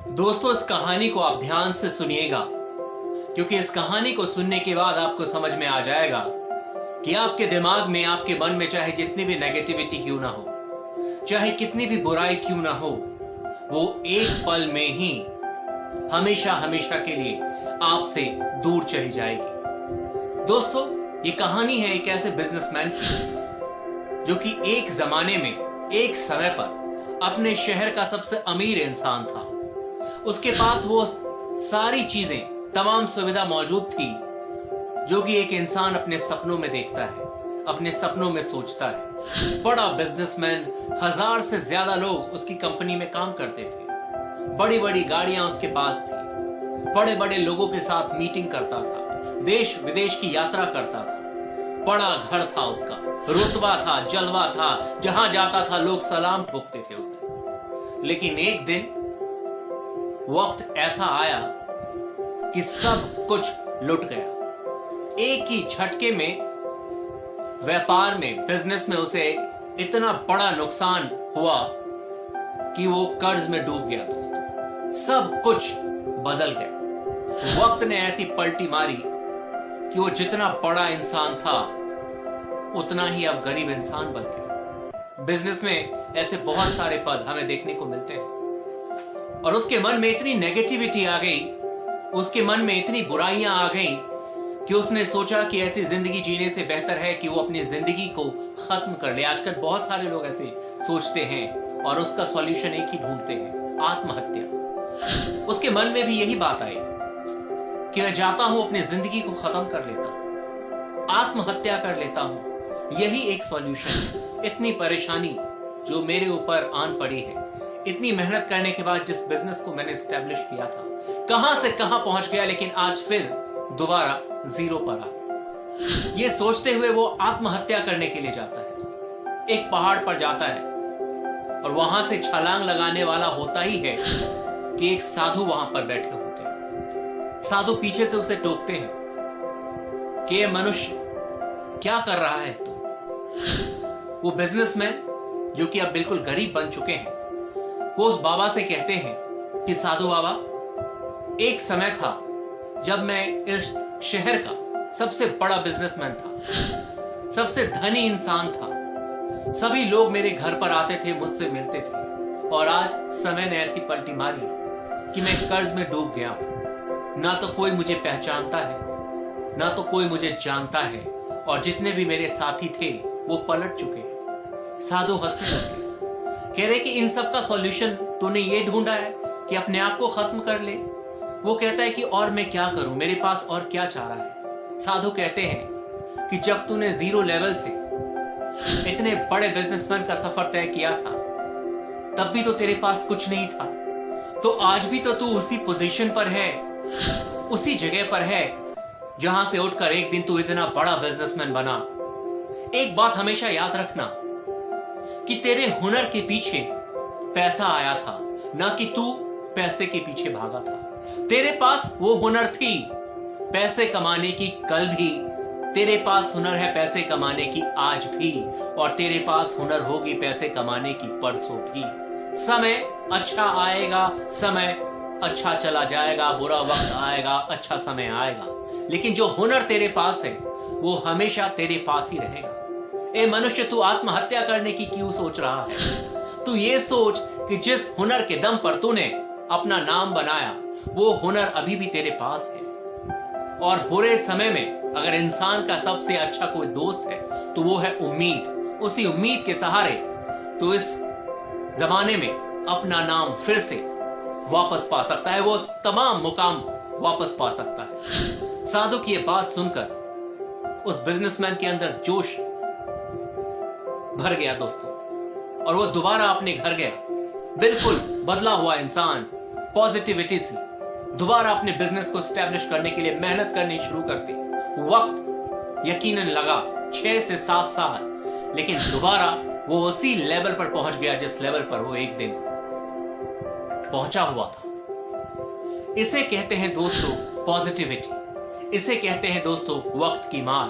दोस्तों, इस कहानी को आप ध्यान से सुनिएगा, क्योंकि इस कहानी को सुनने के बाद आपको समझ में आ जाएगा कि आपके दिमाग में, आपके मन में चाहे जितनी भी नेगेटिविटी क्यों ना हो, चाहे कितनी भी बुराई क्यों ना हो, वो एक पल में ही हमेशा हमेशा के लिए आपसे दूर चली जाएगी। दोस्तों, ये कहानी है एक ऐसे बिजनेसमैन की जो कि एक जमाने में, एक समय पर अपने शहर का सबसे अमीर इंसान था। उसके पास वो सारी चीजें, तमाम सुविधा मौजूद थी जो कि एक इंसान अपने सपनों में देखता है, अपने सपनों में सोचता है। बड़ा बिजनेसमैन, 1000 से ज्यादा लोग उसकी कंपनी में काम करते थे, बड़ी बड़ी गाड़ियां उसके पास थी, बड़े बड़े लोगों के साथ मीटिंग करता था, देश विदेश की यात्रा करता था, बड़ा घर था उसका, रुतबा था, जलवा था, जहां जाता था लोग सलाम ठोकते थे उसे। लेकिन एक दिन वक्त ऐसा आया कि सब कुछ लुट गया। एक ही झटके में व्यापार में, बिजनेस में उसे इतना बड़ा नुकसान हुआ कि वो कर्ज में डूब गया। दोस्तों, सब कुछ बदल गया। वक्त ने ऐसी पलटी मारी कि वो जितना बड़ा इंसान था उतना ही अब गरीब इंसान बन गया। बिजनेस में ऐसे बहुत सारे पल हमें देखने को मिलते हैं, और उसके मन में इतनी नेगेटिविटी आ गई, उसके मन में इतनी बुराइयां आ गई कि उसने सोचा कि ऐसी जिंदगी जीने से बेहतर है कि वो अपनी जिंदगी को खत्म कर ले। आजकल बहुत सारे लोग ऐसे सोचते हैं और उसका सॉल्यूशन एक ही ढूंढते हैं, आत्महत्या। उसके मन में भी यही बात आई कि मैं जाता हूं, अपनी जिंदगी को खत्म कर लेता हूं, आत्महत्या कर लेता हूं, यही एक सॉल्यूशन है। इतनी परेशानी जो मेरे ऊपर आन पड़ी है, इतनी मेहनत करने के बाद जिस बिजनेस को मैंने एस्टेब्लिश किया था, कहां से कहां पहुंच गया, लेकिन आज फिर दोबारा जीरो पर आ। ये सोचते हुए वो आत्महत्या करने के लिए जाता है। एक पहाड़ पर जाता है और वहां से छलांग लगाने वाला होता ही है कि एक साधु वहां पर बैठे होते हैं। साधु पीछे से उसे टोकते हैं कि ये मनुष्य क्या कर रहा है तू। वो बिजनेसमैन जो कि अब बिल्कुल गरीब बन चुके हैं, वो उस बाबा से कहते हैं कि साधु बाबा, एक समय था जब मैं इस शहर का सबसे बड़ा बिजनेसमैन था, सबसे धनी इंसान था, सभी लोग मेरे घर पर आते थे, मुझसे मिलते थे, और आज समय ने ऐसी पलटी मारी कि मैं कर्ज में डूब गया हूं। ना तो कोई मुझे पहचानता है, ना तो कोई मुझे जानता है, और जितने भी मेरे साथी थे वो पलट चुके हैं। साधु हंसने लगे, कह रहे कि इन सब का सॉल्यूशन तूने ये ढूंढा है कि अपने आप को खत्म कर ले। वो कहता है कि और मैं क्या करूं, मेरे पास और क्या चारा है। साधु कहते हैं कि जब तूने जीरो लेवल से इतने बड़े बिजनेसमैन का सफर तय किया था, तब भी तो तेरे पास कुछ नहीं था, तो आज भी तो तू उसी पोजीशन पर है, उसी जगह पर है जहां से उठकर एक दिन तू इतना बड़ा बिजनेसमैन बना। एक बात हमेशा याद रखना कि तेरे हुनर के पीछे पैसा आया था, ना कि तू पैसे के पीछे भागा था। तेरे पास वो हुनर थी पैसे कमाने की, कल भी तेरे पास हुनर है पैसे कमाने की आज भी, और तेरे पास हुनर होगी पैसे कमाने की परसों भी। समय अच्छा आएगा, समय अच्छा चला जाएगा, बुरा वक्त आएगा, अच्छा समय आएगा, लेकिन जो हुनर तेरे पास है वो हमेशा तेरे पास ही रहेगा। ए मनुष्य, तू आत्महत्या करने की क्यों सोच रहा है? तू ये सोच कि जिस हुनर के दम पर तूने अपना नाम बनाया, वो हुनर अभी भी तेरे पास है। और बुरे समय में अगर इंसान का सबसे अच्छा कोई दोस्त है तो वो है उम्मीद। उसी उम्मीद के सहारे तो इस जमाने में अपना नाम फिर से वापस पा सकता है, वो तमाम मुकाम वापस पा सकता है। साधु की ये बात सुनकर उस बिजनेसमैन के अंदर जोश भर गया दोस्तों, और वो दोबारा अपने घर गया, बिल्कुल बदला हुआ इंसान, पॉजिटिविटी से दोबारा अपने बिजनेस को स्टैब्लिश करने के लिए मेहनत करनी शुरू करती। वक्त यकीनन लगा 6 से 7 साल, लेकिन दोबारा वो उसी लेवल पर पहुंच गया जिस लेवल पर वो एक दिन पहुंचा हुआ था। इसे कहते हैं दोस्तों पॉजिटिविटी, इसे कहते हैं दोस्तों वक्त की मार।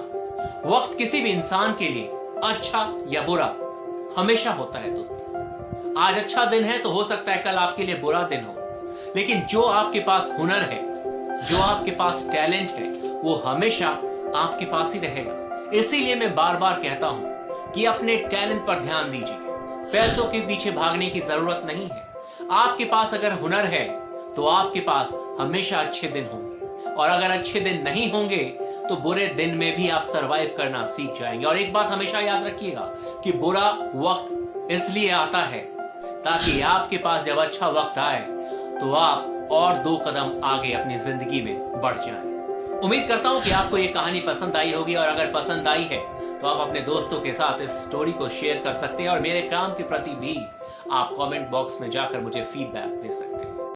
वक्त किसी भी इंसान के लिए अच्छा या बुरा हमेशा होता है दोस्तों। आज अच्छा दिन है तो हो सकता है कल आपके लिए बुरा दिन हो। लेकिन जो आपके पास हुनर है, जो आपके पास टैलेंट है, वो हमेशा आपके पास ही रहेगा। इसीलिए मैं बार बार कहता हूं कि अपने टैलेंट पर ध्यान दीजिए। पैसों के पीछे भागने की जरूरत नहीं है। आपके पास अगर हुनर है तो आपके पास हमेशा अच्छे दिन होंगे, और अगर अच्छे दिन नहीं होंगे तो बुरे दिन में भी आप सरवाइव करना सीख जाएंगे। और एक बात हमेशा याद रखिएगा कि बुरा वक्त इसलिए आता है ताकि आपके पास जब अच्छा वक्त आए तो आप और 2 कदम आगे अपनी जिंदगी में बढ़ जाएं। उम्मीद करता हूं कि आपको ये कहानी पसंद आई होगी, और अगर पसंद आई है तो आप अपने दोस्तों के साथ इस स्टोरी को शेयर कर सकते हैं, और मेरे काम के प्रति भी आप कमेंट बॉक्स में जाकर मुझे फीडबैक दे सकते हैं।